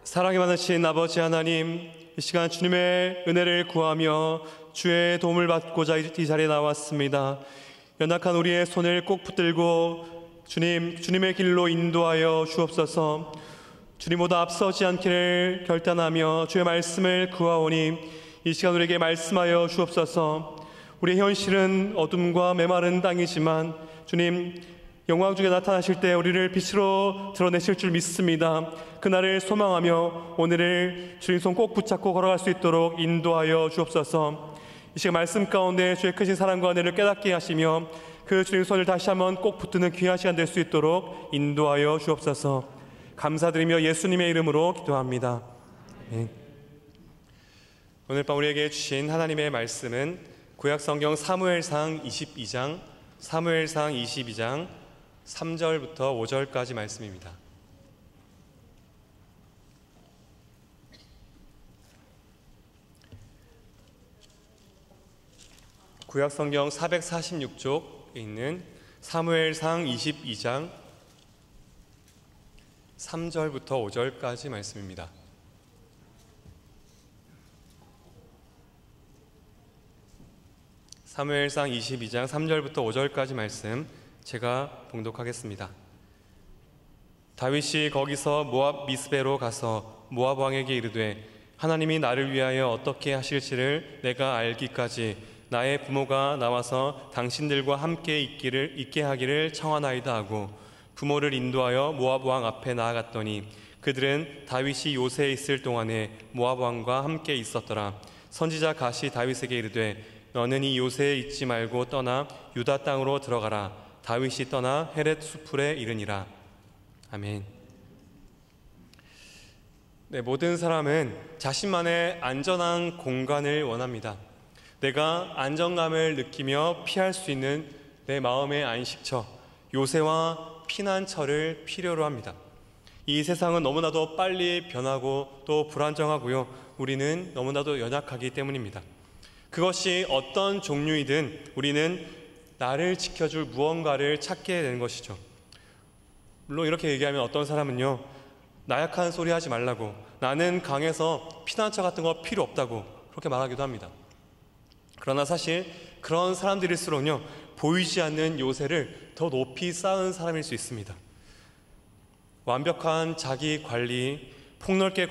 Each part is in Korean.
사랑이 많으신 아버지 하나님, 이 시간 주님의 은혜를 구하며 주의 도움을 받고자 이 자리에 나왔습니다. 연약한 우리의 손을 꼭 붙들고 주님의 길로 인도하여 주옵소서. 주님보다 앞서지 않기를 결단하며 주의 말씀을 구하오니 이 시간 우리에게 말씀하여 주옵소서. 우리의 현실은 어둠과 메마른 땅이지만 주님, 영광 중에 나타나실 때 우리를 빛으로 드러내실 줄 믿습니다. 그날을 소망하며 오늘을 주님 손 꼭 붙잡고 걸어갈 수 있도록 인도하여 주옵소서. 이 시간 말씀 가운데 주의 크신 사랑과 은혜를 깨닫게 하시며 그 주님 손을 다시 한번 꼭 붙드는 귀한 시간 될 수 있도록 인도하여 주옵소서. 감사드리며 예수님의 이름으로 기도합니다. 오늘 밤 우리에게 주신 하나님의 말씀은 구약성경 사무엘상 22장 3절부터 5절까지 말씀입니다. 구약성경 446쪽에 있는 사무엘상 22장 3절부터 5절까지 말씀입니다. 사무엘상 22장 3절부터 5절까지 말씀 제가 봉독하겠습니다. 다윗이 거기서 모압 미스베로 가서 모압 왕에게 이르되 하나님이 나를 위하여 어떻게 하실지를 내가 알기까지 나의 부모가 나와서 당신들과 함께 있게 하기를 청하나이다 하고 부모를 인도하여 모압 왕 앞에 나아갔더니 그들은 다윗이 요새에 있을 동안에 모압 왕과 함께 있었더라. 선지자 갓이 다윗에게 이르되 너는 이 요새에 있지 말고 떠나 유다 땅으로 들어가라. 다윗이 떠나 헤렛 수풀에 이르니라. 아멘. 모든 사람은 자신만의 안전한 공간을 원합니다. 내가 안정감을 느끼며 피할 수 있는 내 마음의 안식처, 요새와 피난처를 필요로 합니다. 이 세상은 너무나도 빨리 변하고 또 불안정하고요. 우리는 너무나도 연약하기 때문입니다. 그것이 어떤 종류이든 우리는 나를 지켜줄 무언가를 찾게 되는 것이죠. 물론 이렇게 얘기하면 어떤 사람은요, 나약한 소리 하지 말라고, 나는 강해서 피난처 같은 거 필요 없다고 그렇게 말하기도 합니다. 그러나 사실 그런 사람들일수록요, 보이지 않는 요새를 더 높이 쌓은 사람일 수 있습니다. 완벽한 자기 관리, 폭넓게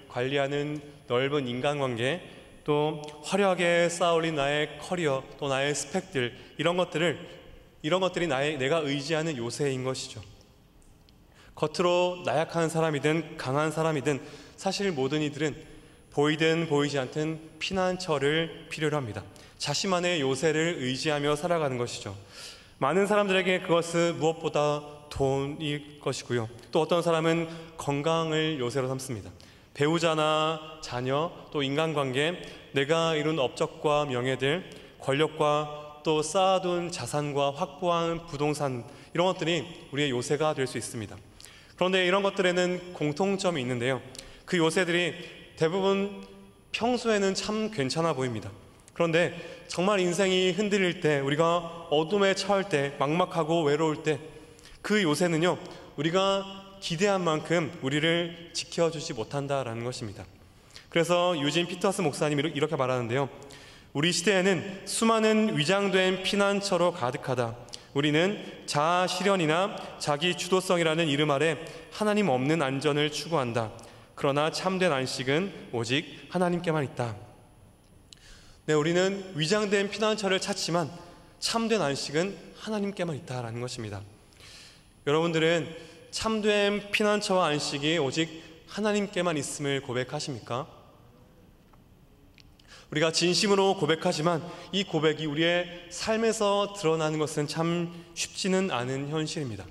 관리하는 넓은 인간관계, 또 화려하게 쌓아올린 나의 커리어, 또 나의 스펙들, 이런 것들이 내가 의지하는 요새인 것이죠. 겉으로 나약한 사람이든 강한 사람이든 사실 모든 이들은 보이든 보이지 않든 피난처를 필요로 합니다. 자신만의 요새를 의지하며 살아가는 것이죠. 많은 사람들에게 그것은 무엇보다 돈일 것이고요. 또 어떤 사람은 건강을 요새로 삼습니다. 배우자나 자녀, 또 인간관계, 내가 이룬 업적과 명예들, 권력과 또 쌓아둔 자산과 확보한 부동산, 이런 것들이 우리의 요새가 될 수 있습니다. 그런데 이런 것들에는 공통점이 있는데요. 그 요새들이 대부분 평소에는 참 괜찮아 보입니다. 그런데 정말 인생이 흔들릴 때, 우리가 어둠에 처할 때, 막막하고 외로울 때, 그 요새는요, 우리가 기대한 만큼 우리를 지켜주지 못한다라는 것입니다. 그래서 유진 피터스 목사님이 이렇게 말하는데요. 우리 시대에는 수많은 위장된 피난처로 가득하다. 우리는 자아 실현이나 자기 주도성이라는 이름 아래 하나님 없는 안전을 추구한다. 그러나 참된 안식은 오직 하나님께만 있다. 우리는 위장된 피난처를 찾지만 참된 안식은 하나님께만 있다라는 것입니다. 여러분들은 참된 피난처와 안식이 오직 하나님께만 있음을 고백하십니까? 우리가 진심으로 고백하지만 이 고백이 우리의 삶에서 드러나는 것은 참 쉽지는 않은 현실입니다.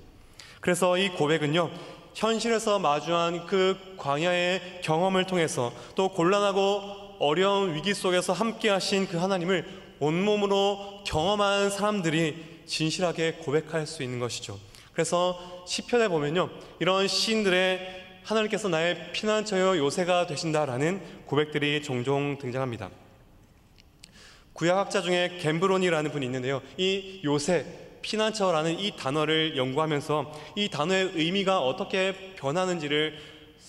그래서 이 고백은요, 현실에서 마주한 그 광야의 경험을 통해서 또 곤란하고 어려운 위기 속에서 함께 하신 그 하나님을 온몸으로 경험한 사람들이 진실하게 고백할 수 있는 것이죠. 그래서 시편에 보면요, 이런 시인들의 하나님께서 나의 피난처요 요새가 되신다라는 고백들이 종종 등장합니다. 구약학자 중에 갬브론이라는 분이 있는데요, 이 요새, 피난처라는 이 단어를 연구하면서 이 단어의 의미가 어떻게 변하는지를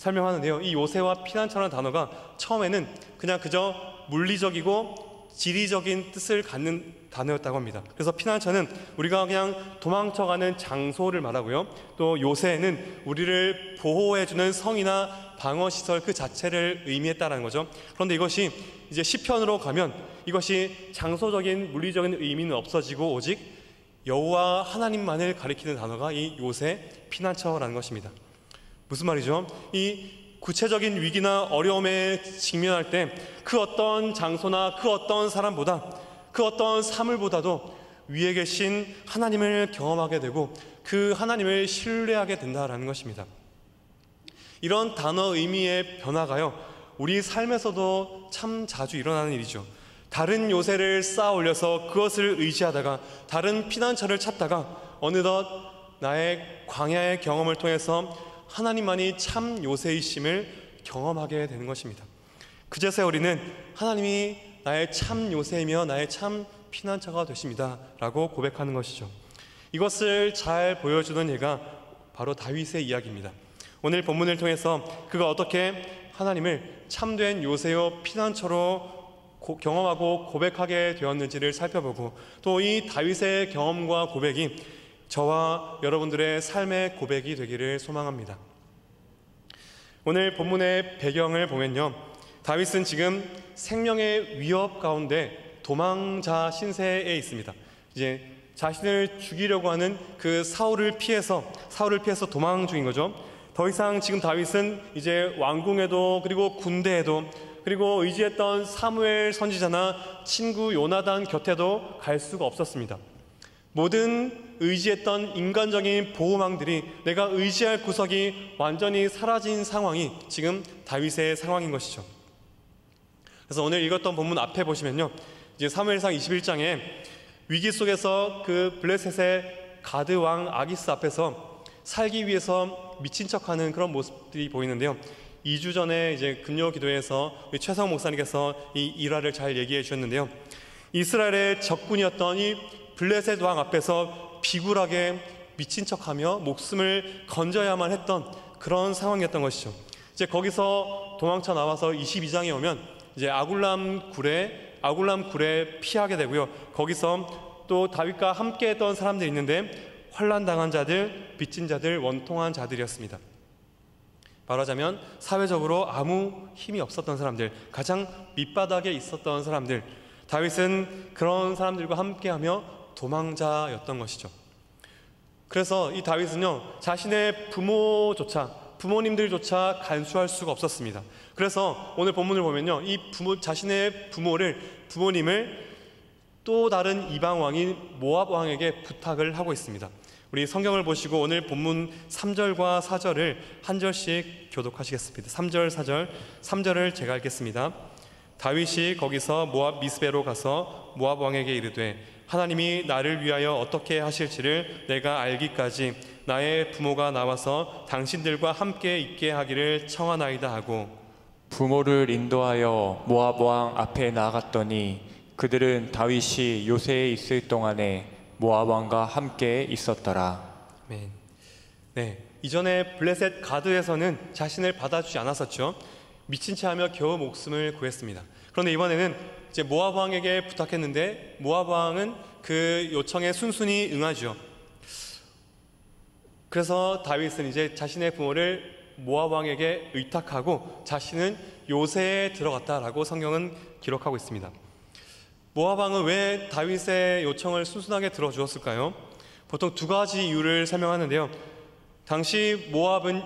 설명하는데요. 이 요새와 피난처라는 단어가 처음에는 그냥 그저 물리적이고 지리적인 뜻을 갖는 단어였다고 합니다. 그래서 피난처는 우리가 그냥 도망쳐가는 장소를 말하고요. 또 요새는 우리를 보호해주는 성이나 방어시설 그 자체를 의미했다는 거죠. 그런데 이것이 이제 시편으로 가면 이것이 장소적인 물리적인 의미는 없어지고 오직 여호와 하나님만을 가리키는 단어가 이 요새 피난처라는 것입니다. 무슨 말이죠? 이 구체적인 위기나 어려움에 직면할 때 그 어떤 장소나 그 어떤 사람보다 그 어떤 사물보다도 위에 계신 하나님을 경험하게 되고 그 하나님을 신뢰하게 된다라는 것입니다. 이런 단어 의미의 변화가요, 우리 삶에서도 참 자주 일어나는 일이죠. 다른 요새를 쌓아 올려서 그것을 의지하다가 다른 피난처를 찾다가 어느덧 나의 광야의 경험을 통해서 하나님만이 참 요새이심을 경험하게 되는 것입니다. 그제서야 우리는 하나님이 나의 참 요새이며 나의 참 피난처가 되십니다 라고 고백하는 것이죠. 이것을 잘 보여주는 예가 바로 다윗의 이야기입니다. 오늘 본문을 통해서 그가 어떻게 하나님을 참된 요새요 피난처로 경험하고 고백하게 되었는지를 살펴보고 또 이 다윗의 경험과 고백이 저와 여러분들의 삶의 고백이 되기를 소망합니다. 오늘 본문의 배경을 보면요, 다윗은 지금 생명의 위협 가운데 도망자 신세에 있습니다. 이제 자신을 죽이려고 하는 그 사울을 피해서 도망 중인 거죠. 더 이상 지금 다윗은 이제 왕궁에도 그리고 군대에도 그리고 의지했던 사무엘 선지자나 친구 요나단 곁에도 갈 수가 없었습니다. 모든 의지했던 인간적인 보호망들이 내가 의지할 구석이 완전히 사라진 상황이 지금 다윗의 상황인 것이죠. 그래서 오늘 읽었던 본문 앞에 보시면요, 이제 사무엘상 21장에 위기 속에서 그 블레셋의 가드 왕 아기스 앞에서 살기 위해서 미친 척하는 그런 모습들이 보이는데요. 2주 전에 이제 금요 기도에서 최성 목사님께서 이 일화를 잘 얘기해 주셨는데요. 이스라엘의 적군이었던 이 블레셋 왕 앞에서 비굴하게 미친 척하며 목숨을 건져야만 했던 그런 상황이었던 것이죠. 이제 거기서 도망쳐 나와서 22장에 오면 이제 아굴람 굴에 피하게 되고요. 거기서 또 다윗과 함께 했던 사람들이 있는데 환난당한 자들, 빚진 자들, 원통한 자들이었습니다. 말하자면 사회적으로 아무 힘이 없었던 사람들, 가장 밑바닥에 있었던 사람들, 다윗은 그런 사람들과 함께하며 도망자였던 것이죠. 그래서 이 다윗은요, 자신의 부모님들조차 간수할 수가 없었습니다. 그래서 오늘 본문을 보면요, 이 자신의 부모님을 또 다른 이방 왕인 모압 왕에게 부탁을 하고 있습니다. 우리 성경을 보시고 오늘 본문 3절과 4절을 한 절씩 교독하시겠습니다. 3절, 4절, 3절을 제가 읽겠습니다. 다윗이 거기서 모압 미스베로 가서 모압 왕에게 이르되 하나님이 나를 위하여 어떻게 하실지를 내가 알기까지 나의 부모가 나와서 당신들과 함께 있게 하기를 청하나이다 하고 부모를 인도하여 모압 왕 앞에 나아갔더니 그들은 다윗이 요새에 있을 동안에 모압 왕과 함께 있었더라. 아멘. 네, 이전에 블레셋 가드에서는 자신을 받아주지 않았었죠. 미친 채하며 겨우 목숨을 구했습니다. 그런데 이번에는 이제 모압 왕에게 부탁했는데 모압 왕은 그 요청에 순순히 응하죠. 그래서 다윗은 이제 자신의 부모를 모압 왕에게 의탁하고 자신은 요새에 들어갔다라고 성경은 기록하고 있습니다. 모압 왕은 왜 다윗의 요청을 순순하게 들어주었을까요? 보통 두 가지 이유를 설명하는데요. 당시 모압은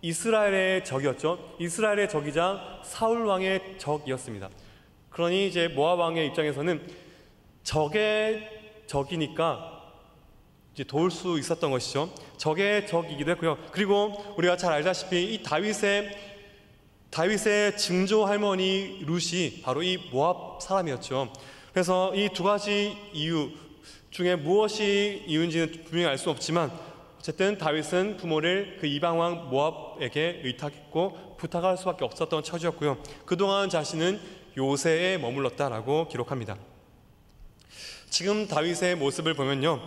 이스라엘의 적이었죠. 이스라엘의 적이자 사울 왕의 적이었습니다. 그러니 이제 모압 왕의 입장에서는 적의 적이니까 이제 도울 수 있었던 것이죠. 적의 적이기도 했고요. 그리고 우리가 잘 알다시피 이 다윗의 증조 할머니 룻이 바로 이 모압 사람이었죠. 그래서 이 두 가지 이유 중에 무엇이 이유인지는 분명히 알 수 없지만 어쨌든 다윗은 부모를 그 이방왕 모압에게 의탁했고 부탁할 수밖에 없었던 처지였고요. 그동안 자신은 요새에 머물렀다라고 기록합니다. 지금 다윗의 모습을 보면요,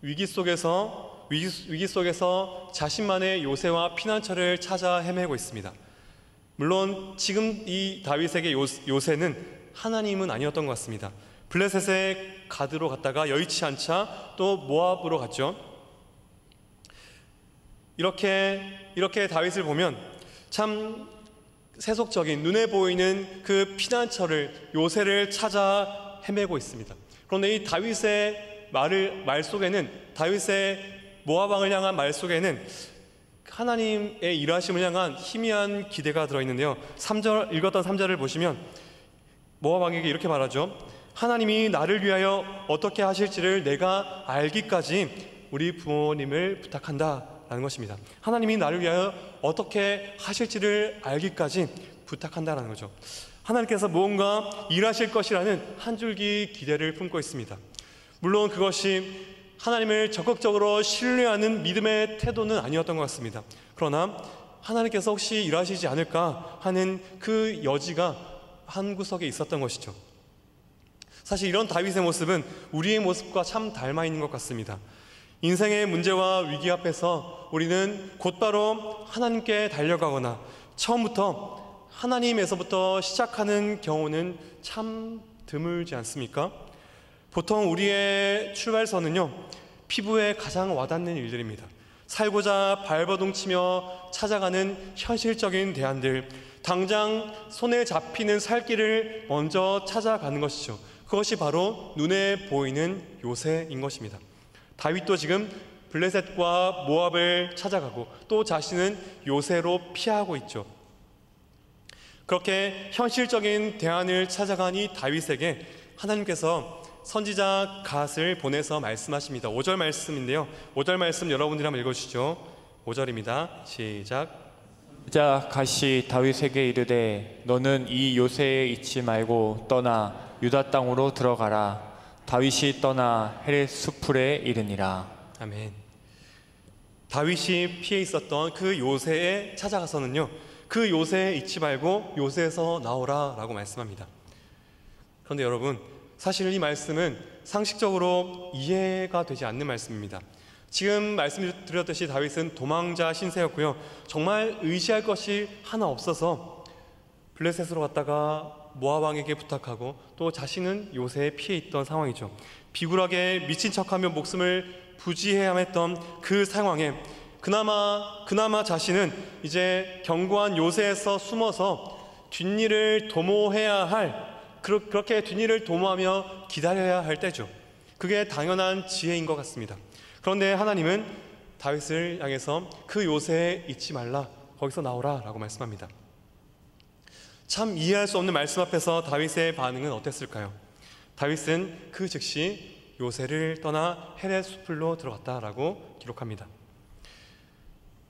위기 속에서 위기 속에서 자신만의 요새와 피난처를 찾아 헤매고 있습니다. 물론 지금 이 다윗에게 요새는 하나님은 아니었던 것 같습니다. 블레셋의 가드로 갔다가 여의치 않자 또 모압으로 갔죠. 이렇게 다윗을 보면 참 세속적인 눈에 보이는 그 피난처를 요새를 찾아 헤매고 있습니다. 그런데 이 다윗의 말 속에는, 다윗의 모압 왕을 향한 말 속에는 하나님의 일하심을 향한 희미한 기대가 들어있는데요. 읽었던 3절을 보시면 모압 왕에게 이렇게 말하죠. 하나님이 나를 위하여 어떻게 하실지를 내가 알기까지 우리 부모님을 부탁한다 라는 것입니다. 하나님이 나를 위하여 어떻게 하실지를 알기까지 부탁한다라는 거죠. 하나님께서 무언가 일하실 것이라는 한 줄기 기대를 품고 있습니다. 물론 그것이 하나님을 적극적으로 신뢰하는 믿음의 태도는 아니었던 것 같습니다. 그러나 하나님께서 혹시 일하시지 않을까 하는 그 여지가 한 구석에 있었던 것이죠. 사실 이런 다윗의 모습은 우리의 모습과 참 닮아 있는 것 같습니다. 인생의 문제와 위기 앞에서 우리는 곧바로 하나님께 달려가거나 처음부터 하나님에서부터 시작하는 경우는 참 드물지 않습니까? 보통 우리의 출발선은요, 피부에 가장 와닿는 일들입니다. 살고자 발버둥치며 찾아가는 현실적인 대안들, 당장 손에 잡히는 살 길을 먼저 찾아가는 것이죠. 그것이 바로 눈에 보이는 요새인 것입니다. 다윗도 지금 블레셋과 모압을 찾아가고 또 자신은 요새로 피하고 있죠. 그렇게 현실적인 대안을 찾아간 이 다윗에게 하나님께서 선지자 갓을 보내서 말씀하십니다. 5절 말씀인데요. 5절 말씀 여러분들이 한번 읽어주시죠. 5절입니다. 시작. 선지자 갓이 다윗에게 이르되 너는 이 요새에 있지 말고 떠나 유다 땅으로 들어가라. 다윗이 떠나 헤렛 수풀에 이르니라. 아멘. 다윗이 피해 있었던 그 요새에 찾아가서는요, 그 요새에 있지 말고 요새에서 나오라 라고 말씀합니다. 그런데 여러분, 사실 이 말씀은 상식적으로 이해가 되지 않는 말씀입니다. 지금 말씀드렸듯이 다윗은 도망자 신세였고요, 정말 의지할 것이 하나 없어서 블레셋으로 갔다가 모압 왕에게 부탁하고 또 자신은 요새에 피해 있던 상황이죠. 비굴하게 미친 척하며 목숨을 부지해야 했던 그 상황에 그나마 자신은 이제 견고한 요새에서 숨어서 뒷일을 도모해야 할, 그렇게 뒷일을 도모하며 기다려야 할 때죠. 그게 당연한 지혜인 것 같습니다. 그런데 하나님은 다윗을 향해서 그 요새에 있지 말라, 거기서 나오라 라고 말씀합니다. 참 이해할 수 없는 말씀 앞에서 다윗의 반응은 어땠을까요? 다윗은 그 즉시 요새를 떠나 헤렛 수풀로 들어갔다라고 기록합니다.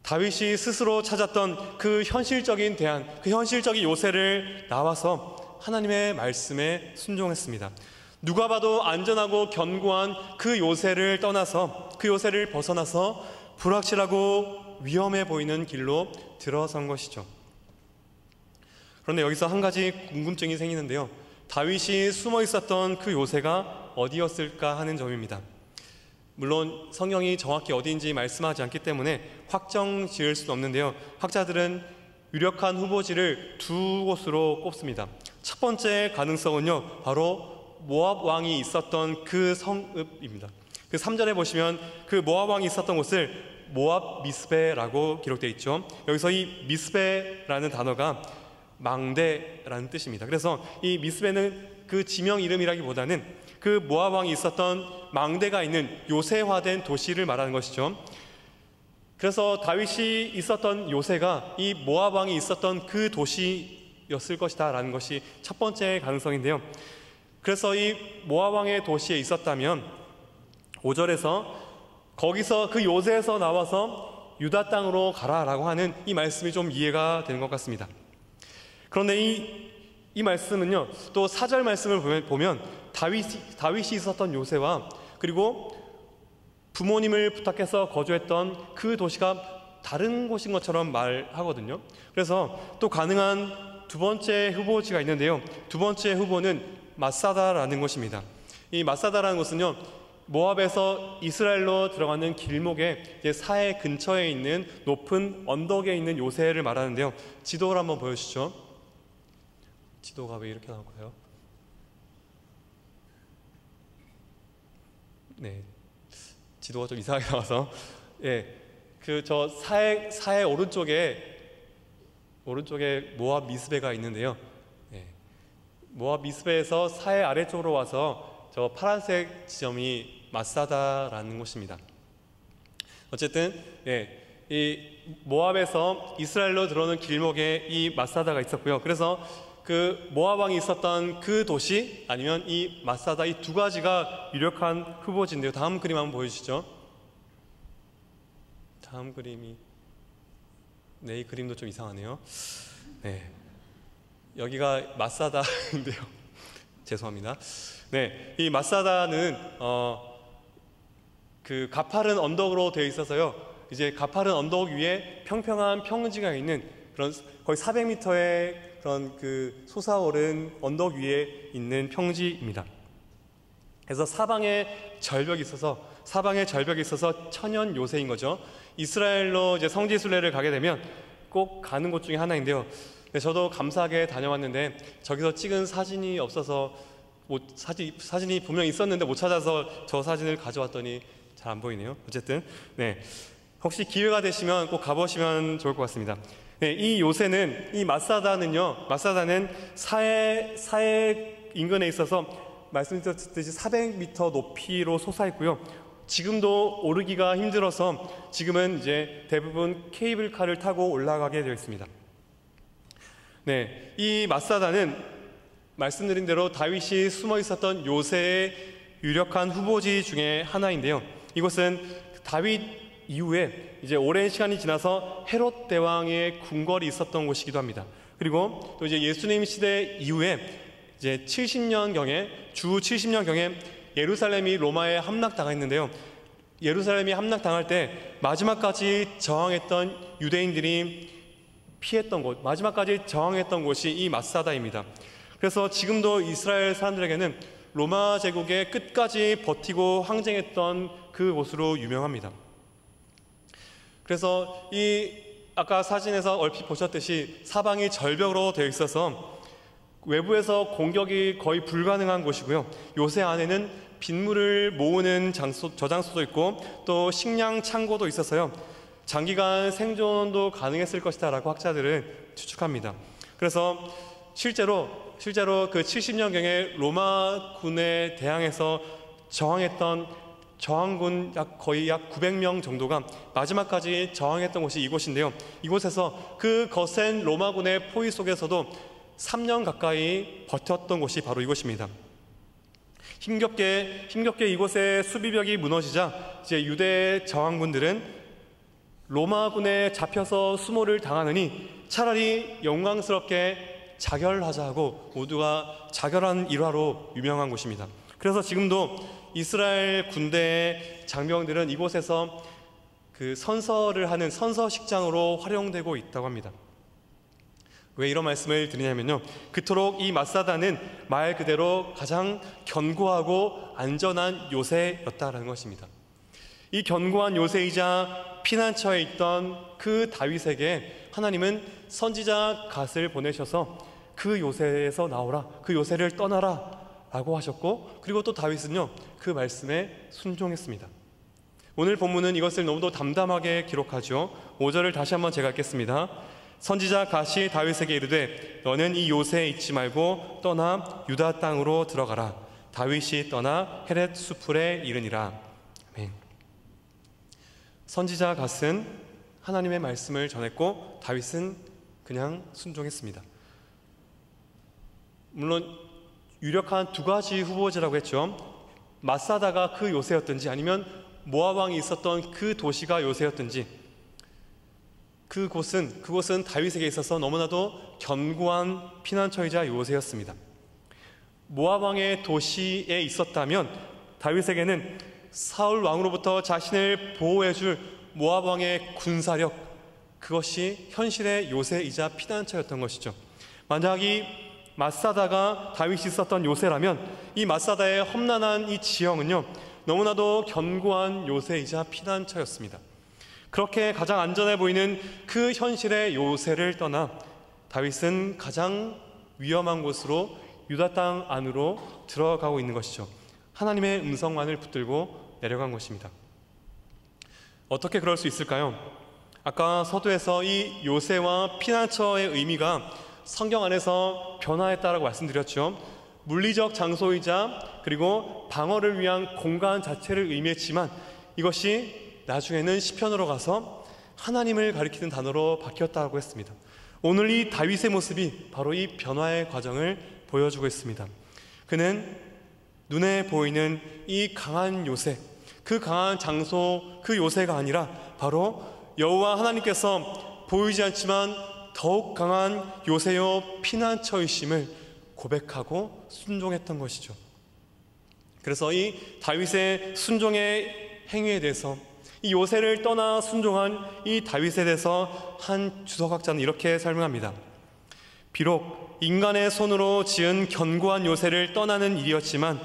다윗이 스스로 찾았던 그 현실적인 대안, 그 현실적인 요새를 나와서 하나님의 말씀에 순종했습니다. 누가 봐도 안전하고 견고한 그 요새를 떠나서, 그 요새를 벗어나서 불확실하고 위험해 보이는 길로 들어선 것이죠. 그런데 여기서 한 가지 궁금증이 생기는데요. 다윗이 숨어 있었던 그 요새가 어디였을까 하는 점입니다. 물론 성경이 정확히 어디인지 말씀하지 않기 때문에 확정 지을 수는 없는데요. 학자들은 유력한 후보지를 두 곳으로 꼽습니다. 첫 번째 가능성은요, 바로 모압 왕이 있었던 그 성읍입니다. 그 3절에 보시면 그 모압 왕이 있었던 곳을 모압 미스베라고 기록되어 있죠. 여기서 이 미스베라는 단어가 망대라는 뜻입니다. 그래서 이 미스베는 그 지명 이름이라기보다는 그 모압 왕이 있었던 망대가 있는 요새화된 도시를 말하는 것이죠. 그래서 다윗이 있었던 요새가 이 모압 왕이 있었던 그 도시였을 것이다 라는 것이 첫 번째 가능성인데요. 그래서 이 모압 왕의 도시에 있었다면 5절에서 거기서 그 요새에서 나와서 유다 땅으로 가라라고 하는 이 말씀이 좀 이해가 되는 것 같습니다. 그런데 이 말씀은요, 또 4절 말씀을 보면 다윗이 있었던 요새와 그리고 부모님을 부탁해서 거주했던 그 도시가 다른 곳인 것처럼 말하거든요. 그래서 또 가능한 두 번째 후보지가 있는데요. 두 번째 후보는 마사다라는 곳입니다. 이 마사다라는 곳은요, 모압에서 이스라엘로 들어가는 길목에 이제 사해 근처에 있는 높은 언덕에 있는 요새를 말하는데요. 지도를 한번 보여주시죠. 지도가 왜 이렇게 나올까요? 네, 지도가 좀 이상하게 나와서 저 사해 오른쪽에 모압 미스베가 있는데요. 모압 미스베에서 사해 아래쪽으로 와서 저 파란색 지점이 마사다라는 곳입니다. 어쨌든 이 모압에서 이스라엘로 들어오는 길목에 이 마사다가 있었고요. 그래서 그 모압 왕이 있었던 그 도시 아니면 이 마사다, 이 두 가지가 유력한 후보지인데요. 다음 그림 한번 보여주시죠. 다음 그림이 이 그림도 좀 이상하네요. 여기가 마사다인데요. 죄송합니다. 이 마사다는 그 가파른 언덕으로 되어 있어서요. 이제 가파른 언덕 위에 평평한 평지가 있는 그런 거의 400m의 그런 그 솟아오른 언덕 위에 있는 평지입니다. 그래서 사방에 절벽이 있어서 천연 요새인 거죠. 이스라엘로 이제 성지순례를 가게 되면 꼭 가는 곳 중에 하나인데요. 저도 감사하게 다녀왔는데 저기서 찍은 사진이 없어서 사진이 분명히 있었는데 못 찾아서 저 사진을 가져왔더니 잘 안 보이네요. 어쨌든 혹시 기회가 되시면 꼭 가보시면 좋을 것 같습니다. 이 요새는 이 마사다는 사해 인근에 있어서 말씀드렸듯이 400m 높이로 솟아있고요. 지금도 오르기가 힘들어서 지금은 이제 대부분 케이블카를 타고 올라가게 되어 있습니다. 이 마사다는 말씀드린 대로 다윗이 숨어 있었던 요새의 유력한 후보지 중에 하나인데요. 이곳은 다윗 이후에 이제 오랜 시간이 지나서 헤롯 대왕의 궁궐이 있었던 곳이기도 합니다. 그리고 또 이제 예수님 시대 이후에 이제 주 70년경에 예루살렘이 로마에 함락당했는데요. 예루살렘이 함락당할 때 마지막까지 저항했던 유대인들이 피했던 곳, 마지막까지 저항했던 곳이 이 마사다입니다. 그래서 지금도 이스라엘 사람들에게는 로마 제국의 끝까지 버티고 항쟁했던 그 곳으로 유명합니다. 그래서 이 아까 사진에서 얼핏 보셨듯이 사방이 절벽으로 되어 있어서 외부에서 공격이 거의 불가능한 곳이고요. 요새 안에는 빗물을 모으는 저장소도 있고 또 식량 창고도 있어서요. 장기간 생존도 가능했을 것이다 라고 학자들은 추측합니다. 그래서 실제로 그 70년경에 로마군에 대항해서 저항했던 저항군 거의 약 900명 정도가 마지막까지 저항했던 곳이 이곳인데요. 이곳에서 그 거센 로마군의 포위 속에서도 3년 가까이 버텼던 곳이 바로 이곳입니다. 힘겹게 이곳의 수비벽이 무너지자 이제 유대 저항군들은 로마군에 잡혀서 수모를 당하느니 차라리 영광스럽게 자결하자 하고 모두가 자결한 일화로 유명한 곳입니다. 그래서 지금도 이스라엘 군대의 장병들은 이곳에서 그 선서를 하는 선서식장으로 활용되고 있다고 합니다. 왜 이런 말씀을 드리냐면요, 그토록 이 마사다는 말 그대로 가장 견고하고 안전한 요새였다라는 것입니다. 이 견고한 요새이자 피난처에 있던 그 다윗에게 하나님은 선지자 갓을 보내셔서 그 요새에서 나오라, 그 요새를 떠나라 라고 하셨고, 그리고 또 다윗은요 그 말씀에 순종했습니다. 오늘 본문은 이것을 너무도 담담하게 기록하죠. 5절을 다시 한번 제가 읽겠습니다. 선지자 갓이 다윗에게 이르되 너는 이 요새에 있지 말고 떠나 유다 땅으로 들어가라. 다윗이 떠나 헤렛 수풀에 이르니라. 아멘. 선지자 갓은 하나님의 말씀을 전했고 다윗은 그냥 순종했습니다. 물론 유력한 두 가지 후보지라고 했죠. 마사다가 그 요새였든지 아니면 모압 왕이 있었던 그 도시가 요새였든지 그곳은 다윗에게 있어서 너무나도 견고한 피난처이자 요새였습니다. 모압 왕의 도시에 있었다면 다윗에게는 사울 왕으로부터 자신을 보호해줄 모압 왕의 군사력, 그것이 현실의 요새이자 피난처였던 것이죠. 만약 이 마사다가 다윗이 있었던 요새라면 이 마사다의 험난한 이 지형은요 너무나도 견고한 요새이자 피난처였습니다. 그렇게 가장 안전해 보이는 그 현실의 요새를 떠나 다윗은 가장 위험한 곳으로 유다 땅 안으로 들어가고 있는 것이죠. 하나님의 음성만을 붙들고 내려간 것입니다. 어떻게 그럴 수 있을까요? 아까 서두에서 이 요새와 피난처의 의미가 성경 안에서 변화했다라고 말씀드렸죠. 물리적 장소이자 그리고 방어를 위한 공간 자체를 의미했지만 이것이 나중에는 시편으로 가서 하나님을 가리키는 단어로 바뀌었다고 했습니다. 오늘 이 다윗의 모습이 바로 이 변화의 과정을 보여주고 있습니다. 그는 눈에 보이는 이 강한 요새, 그 강한 장소, 그 요새가 아니라 바로 여호와 하나님께서 보이지 않지만 더욱 강한 요새요 피난처이심을 고백하고 순종했던 것이죠. 그래서 이 다윗의 순종의 행위에 대해서, 이 요새를 떠나 순종한 이 다윗에 대해서 한 주석학자는 이렇게 설명합니다. 비록 인간의 손으로 지은 견고한 요새를 떠나는 일이었지만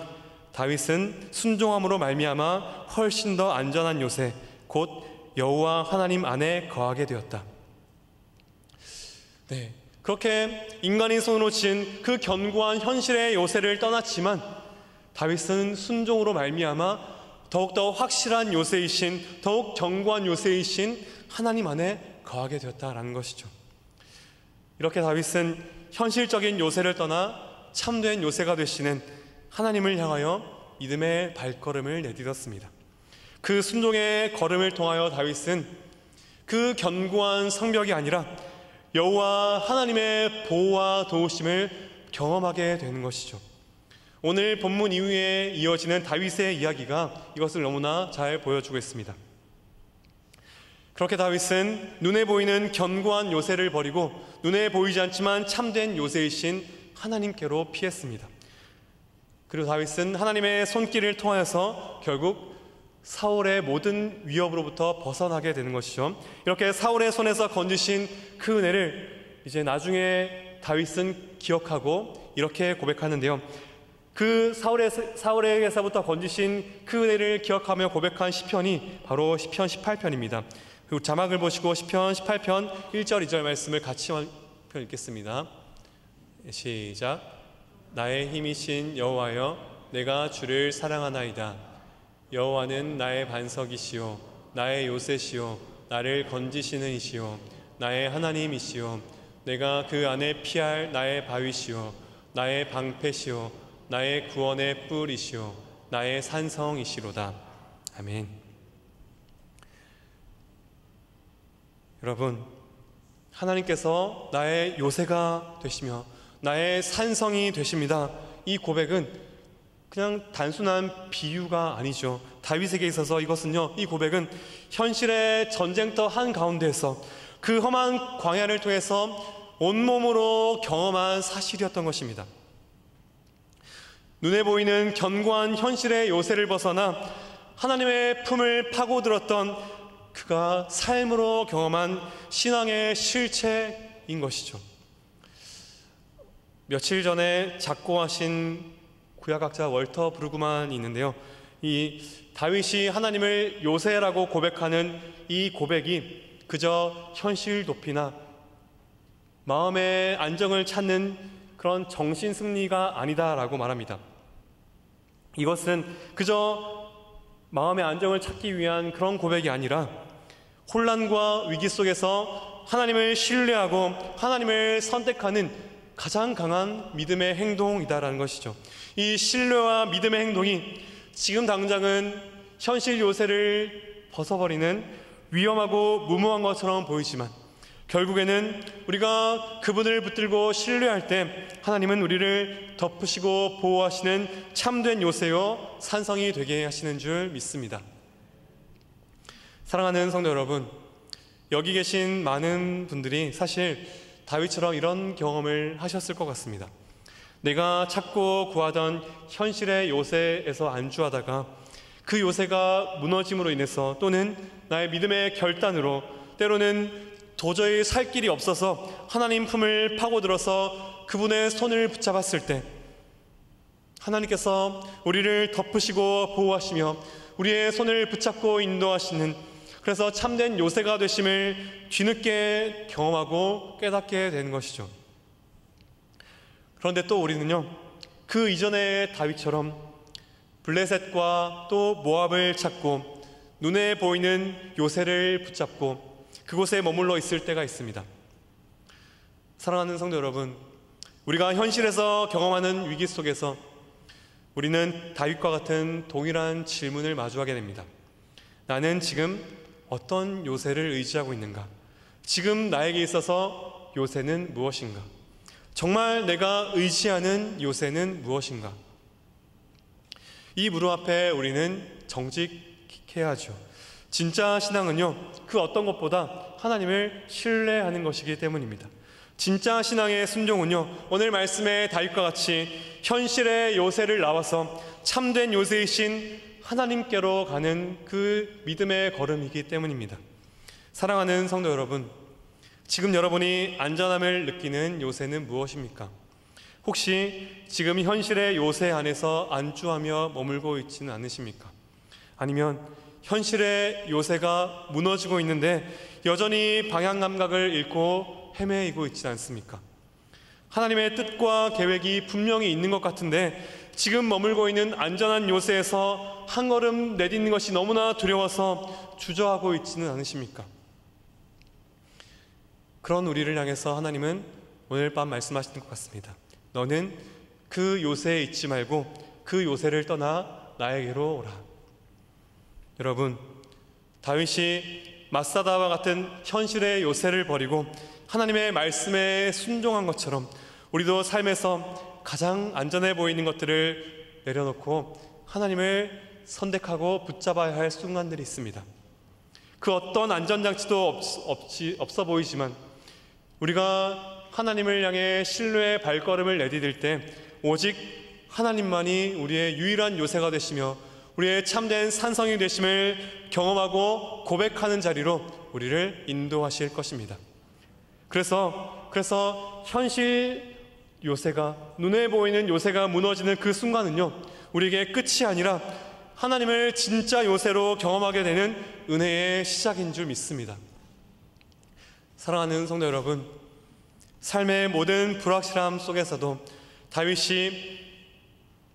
다윗은 순종함으로 말미암아 훨씬 더 안전한 요새, 곧 여호와 하나님 안에 거하게 되었다. 네, 그렇게 인간의 손으로 지은 그 견고한 현실의 요새를 떠났지만 다윗은 순종으로 말미암아 더욱더 확실한 요새이신, 더욱 견고한 요새이신 하나님 안에 거하게 되었다라는 것이죠. 이렇게 다윗은 현실적인 요새를 떠나 참된 요새가 되시는 하나님을 향하여 믿음의 발걸음을 내딛었습니다. 그 순종의 걸음을 통하여 다윗은 그 견고한 성벽이 아니라 여호와 하나님의 보호와 도우심을 경험하게 되는 것이죠. 오늘 본문 이후에 이어지는 다윗의 이야기가 이것을 너무나 잘 보여주고 있습니다. 그렇게 다윗은 눈에 보이는 견고한 요새를 버리고 눈에 보이지 않지만 참된 요새이신 하나님께로 피했습니다. 그리고 다윗은 하나님의 손길을 통하여서 결국 사울의 모든 위협으로부터 벗어나게 되는 것이죠. 이렇게 사울의 손에서 건지신 그 은혜를 이제 나중에 다윗은 기억하고 이렇게 고백하는데요. 그 사울에게서부터 건지신 그 은혜를 기억하며 고백한 시편이 바로 시편 18편입니다. 그리고 자막을 보시고 시편 18편 1절 2절 말씀을 같이 읽겠습니다. 시작. 나의 힘이신 여호와여, 내가 주를 사랑하나이다. 여호와는 나의 반석이시요 나의 요새시요 나를 건지시는 이시요 나의 하나님이시요 내가 그 안에 피할 나의 바위시요 나의 방패시요 나의 구원의 뿔이시요 나의 산성이시로다. 아멘. 여러분, 하나님께서 나의 요새가 되시며 나의 산성이 되십니다. 이 고백은 그냥 단순한 비유가 아니죠. 다윗에게 있어서 이것은요, 이 고백은 현실의 전쟁터 한가운데에서 그 험한 광야를 통해서 온몸으로 경험한 사실이었던 것입니다. 눈에 보이는 견고한 현실의 요새를 벗어나 하나님의 품을 파고들었던 그가 삶으로 경험한 신앙의 실체인 것이죠. 며칠 전에 작고하신 구약학자 월터 브루그만이 있는데요. 이 다윗이 하나님을 요새라고 고백하는 이 고백이 그저 현실 도피나 마음의 안정을 찾는 그런 정신 승리가 아니다라고 말합니다. 이것은 그저 마음의 안정을 찾기 위한 그런 고백이 아니라 혼란과 위기 속에서 하나님을 신뢰하고 하나님을 선택하는 가장 강한 믿음의 행동이다라는 것이죠. 이 신뢰와 믿음의 행동이 지금 당장은 현실 요새를 벗어버리는 위험하고 무모한 것처럼 보이지만 결국에는 우리가 그분을 붙들고 신뢰할 때 하나님은 우리를 덮으시고 보호하시는 참된 요새요 산성이 되게 하시는 줄 믿습니다. 사랑하는 성도 여러분, 여기 계신 많은 분들이 사실 다윗처럼 이런 경험을 하셨을 것 같습니다. 내가 찾고 구하던 현실의 요새에서 안주하다가 그 요새가 무너짐으로 인해서 또는 나의 믿음의 결단으로 때로는 도저히 살 길이 없어서 하나님 품을 파고들어서 그분의 손을 붙잡았을 때 하나님께서 우리를 덮으시고 보호하시며 우리의 손을 붙잡고 인도하시는, 그래서 참된 요새가 되심을 뒤늦게 경험하고 깨닫게 되는 것이죠. 그런데 또 우리는요, 그 이전의 다윗처럼 블레셋과 또 모압을 찾고 눈에 보이는 요새를 붙잡고 그곳에 머물러 있을 때가 있습니다. 사랑하는 성도 여러분, 우리가 현실에서 경험하는 위기 속에서 우리는 다윗과 같은 동일한 질문을 마주하게 됩니다. 나는 지금 어떤 요새를 의지하고 있는가? 지금 나에게 있어서 요새는 무엇인가? 정말 내가 의지하는 요새는 무엇인가? 이 물음 앞에 우리는 정직해야죠. 진짜 신앙은요, 그 어떤 것보다 하나님을 신뢰하는 것이기 때문입니다. 진짜 신앙의 순종은요, 오늘 말씀의 다윗과 같이 현실의 요새를 나와서 참된 요새이신 하나님께로 가는 그 믿음의 걸음이기 때문입니다. 사랑하는 성도 여러분, 지금 여러분이 안전함을 느끼는 요새는 무엇입니까? 혹시 지금 현실의 요새 안에서 안주하며 머물고 있지는 않으십니까? 아니면 현실의 요새가 무너지고 있는데 여전히 방향 감각을 잃고 헤매이고 있지 않습니까? 하나님의 뜻과 계획이 분명히 있는 것 같은데 지금 머물고 있는 안전한 요새에서 한 걸음 내딛는 것이 너무나 두려워서 주저하고 있지는 않으십니까? 그런 우리를 향해서 하나님은 오늘 밤 말씀하시는 것 같습니다. 너는 그 요새에 있지 말고 그 요새를 떠나 나에게로 오라. 여러분, 다윗이 마사다와 같은 현실의 요새를 버리고 하나님의 말씀에 순종한 것처럼 우리도 삶에서 가장 안전해 보이는 것들을 내려놓고 하나님을 선택하고 붙잡아야 할 순간들이 있습니다. 그 어떤 안전장치도 없어 보이지만 우리가 하나님을 향해 신뢰의 발걸음을 내디딜 때 오직 하나님만이 우리의 유일한 요새가 되시며 우리의 참된 산성이 되심을 경험하고 고백하는 자리로 우리를 인도하실 것입니다. 그래서 현실 요새가, 눈에 보이는 요새가 무너지는 그 순간은요, 우리에게 끝이 아니라 하나님을 진짜 요새로 경험하게 되는 은혜의 시작인 줄 믿습니다. 사랑하는 성도 여러분, 삶의 모든 불확실함 속에서도 다윗이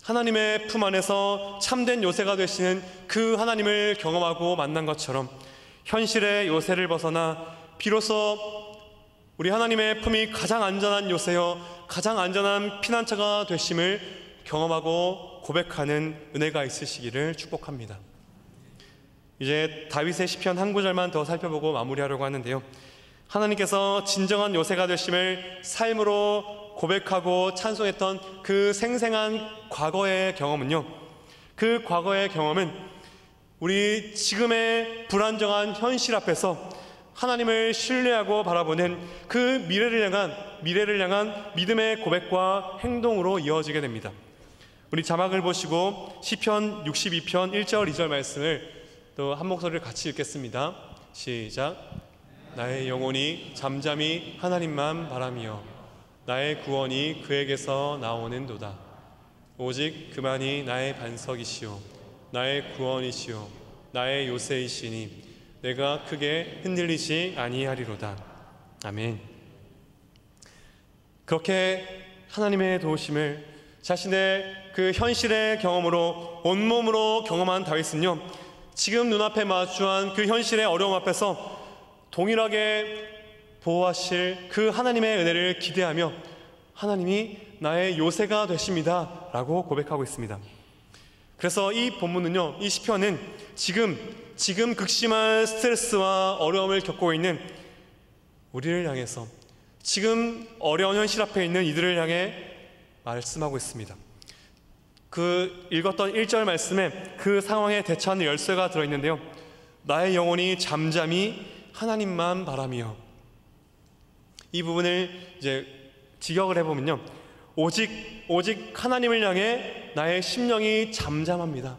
하나님의 품 안에서 참된 요새가 되시는 그 하나님을 경험하고 만난 것처럼 현실의 요새를 벗어나 비로소 우리 하나님의 품이 가장 안전한 요새여 가장 안전한 피난처가 되심을 경험하고 고백하는 은혜가 있으시기를 축복합니다. 이제 다윗의 시편 한 구절만 더 살펴보고 마무리하려고 하는데요, 하나님께서 진정한 요새가 되심을 삶으로 고백하고 찬송했던 그 생생한 과거의 경험은요, 그 과거의 경험은 우리 지금의 불안정한 현실 앞에서 하나님을 신뢰하고 바라보는 그 미래를 향한 믿음의 고백과 행동으로 이어지게 됩니다. 우리 자막을 보시고 시편 62편 1절 2절 말씀을 또 한 목소리를 같이 읽겠습니다. 시작. 나의 영혼이 잠잠히 하나님만 바라며 나의 구원이 그에게서 나오는도다. 오직 그만이 나의 반석이시오 나의 구원이시오 나의 요새이시니 내가 크게 흔들리지 아니하리로다. 아멘. 그렇게 하나님의 도우심을 자신의 그 현실의 경험으로 온몸으로 경험한 다윗은요, 지금 눈앞에 마주한 그 현실의 어려움 앞에서 동일하게 보호하실 그 하나님의 은혜를 기대하며 하나님이 나의 요새가 되십니다 라고 고백하고 있습니다. 그래서 이 본문은요, 이 시편은 지금 극심한 스트레스와 어려움을 겪고 있는 우리를 향해서 지금 어려운 현실 앞에 있는 이들을 향해 말씀하고 있습니다. 그 읽었던 1절 말씀에 그 상황에 대처하는 열쇠가 들어있는데요, 나의 영혼이 잠잠히 하나님만 바라며, 이 부분을 이제 직역을 해보면요, 오직 하나님을 향해 나의 심령이 잠잠합니다.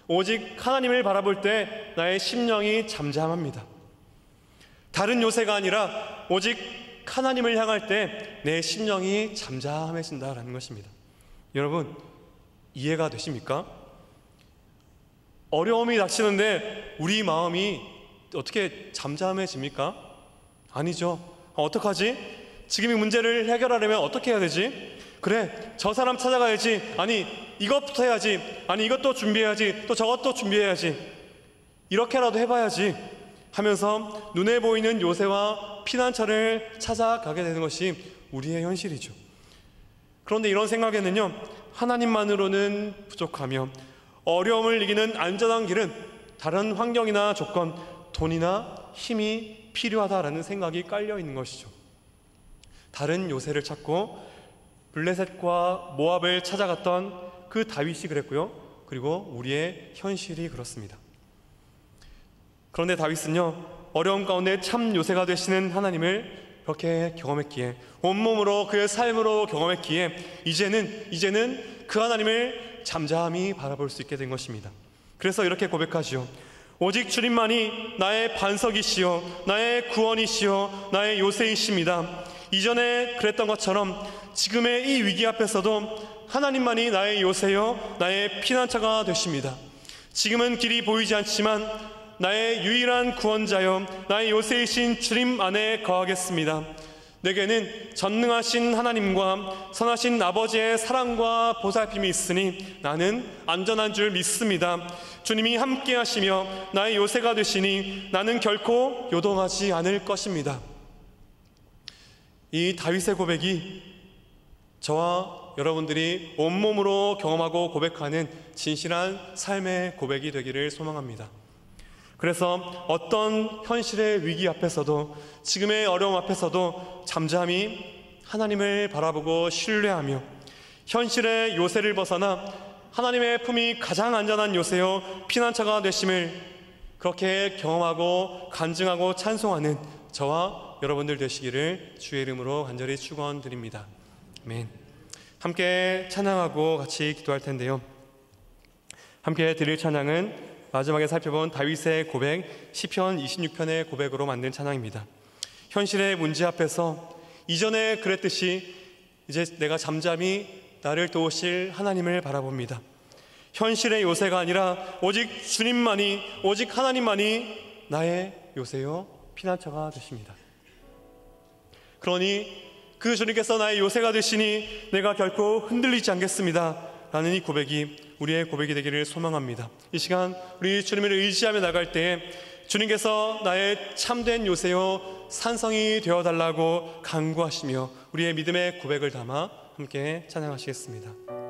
오직 하나님을 바라볼 때 나의 심령이 잠잠합니다. 다른 요새가 아니라 오직 하나님을 향할 때 내 심령이 잠잠해진다라는 것입니다. 여러분, 이해가 되십니까? 어려움이 닥치는데 우리 마음이 어떻게 잠잠해집니까? 아니죠. 어떡하지? 지금 이 문제를 해결하려면 어떻게 해야 되지? 그래, 저 사람 찾아가야지. 아니, 이것부터 해야지. 아니, 이것도 준비해야지. 또 저것도 준비해야지. 이렇게라도 해봐야지 하면서 눈에 보이는 요새와 피난처를 찾아가게 되는 것이 우리의 현실이죠. 그런데 이런 생각에는요, 하나님만으로는 부족하며 어려움을 이기는 안전한 길은 다른 환경이나 조건, 돈이나 힘이 필요하다라는 생각이 깔려 있는 것이죠. 다른 요새를 찾고 블레셋과 모압을 찾아갔던 그 다윗이 그랬고요. 그리고 우리의 현실이 그렇습니다. 그런데 다윗은요, 어려움 가운데 참 요새가 되시는 하나님을 그렇게 경험했기에, 온몸으로 그의 삶으로 경험했기에 이제는 그 하나님을 잠잠히 바라볼 수 있게 된 것입니다. 그래서 이렇게 고백하지요. 오직 주님만이 나의 반석이시요 나의 구원이시요 나의 요새이십니다. 이전에 그랬던 것처럼 지금의 이 위기 앞에서도 하나님만이 나의 요새요 나의 피난처가 되십니다. 지금은 길이 보이지 않지만 나의 유일한 구원자여 나의 요새이신 주님 안에 거하겠습니다. 내게는 전능하신 하나님과 선하신 아버지의 사랑과 보살핌이 있으니 나는 안전한 줄 믿습니다. 주님이 함께 하시며 나의 요새가 되시니 나는 결코 요동하지 않을 것입니다. 이 다윗의 고백이 저와 여러분들이 온몸으로 경험하고 고백하는 진실한 삶의 고백이 되기를 소망합니다. 그래서 어떤 현실의 위기 앞에서도, 지금의 어려움 앞에서도 잠잠히 하나님을 바라보고 신뢰하며 현실의 요새를 벗어나 하나님의 품이 가장 안전한 요새요 피난처가 되심을 그렇게 경험하고 간증하고 찬송하는 저와 여러분들 되시기를 주의 이름으로 간절히 축원드립니다. 아멘. 함께 찬양하고 같이 기도할 텐데요, 함께 드릴 찬양은 마지막에 살펴본 다윗의 고백, 시편 26편의 고백으로 만든 찬양입니다. 현실의 문제 앞에서 이전에 그랬듯이 이제 내가 잠잠히 나를 도우실 하나님을 바라봅니다. 현실의 요새가 아니라 오직 주님만이, 오직 하나님만이 나의 요새요 피난처가 되십니다. 그러니 그 주님께서 나의 요새가 되시니 내가 결코 흔들리지 않겠습니다 라는 이 고백이 우리의 고백이 되기를 소망합니다. 이 시간 우리 주님을 의지하며 나갈 때에 주님께서 나의 참된 요새요 산성이 되어달라고 간구하시며 우리의 믿음의 고백을 담아 함께 찬양하시겠습니다.